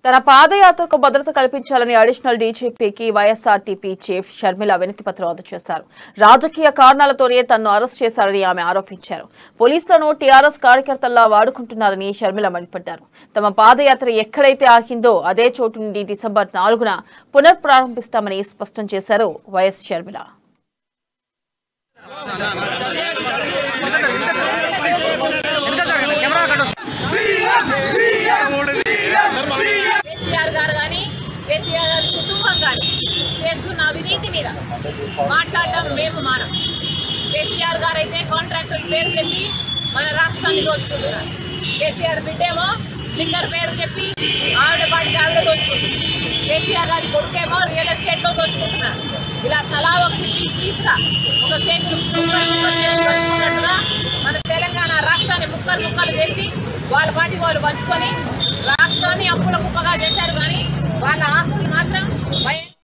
తన పాదయాత్రకు భద్రత కల్పించాలని అడిషనల్ డీజీపీకి వైఎస్ఆర్టీపీ చీఫ్ షర్మిల వినతిపత్రం అందజేశారు. రాజకీయ కారణాలతోనే తనను అరెస్ట్ చేశారని ఆమె ఆరోపించారు. పోలీసులను టీఆర్ఎస్ కార్యకర్తల్లా వాడుకుంటున్నారని షర్మిల మండిపడ్డారు. తమ పాదయాత్ర ఎక్కడైతే ఆగిందో అదే చోటు నుండి డిసెంబర్ 4న పునఃప్రారంభిస్తామని స్పష్టం చేశారు వైఎస్ షర్మిల. కేసీఆర్ గారి కుటుంబం కానీ చేస్తున్న అవినీతి మీద మాట్లాడడం మేము మానం. కేసీఆర్ గారు అయితే కాంట్రాక్టర్ పేరు చెప్పి మన రాష్ట్రాన్ని దోచుకుంటున్నారు. కేసీఆర్ బిడ్డేమో లిక్కర్ పేరు చెప్పి ఆవిడ వాటికి ఆవిడ దోచుకుంటుంది. కేసీఆర్ గారి కొడుకేమో రియల్ ఎస్టేట్లో దోచుకుంటున్నారు. ఇలా తలా ఒక పీస్గా ఒక కేక్ దోచుకున్నట్టుగా మన తెలంగాణ రాష్ట్రాన్ని ముక్కలు చేసి వాళ్ళ వాటి వాళ్ళు పంచుకొని రాష్ట్రాన్ని అప్పుల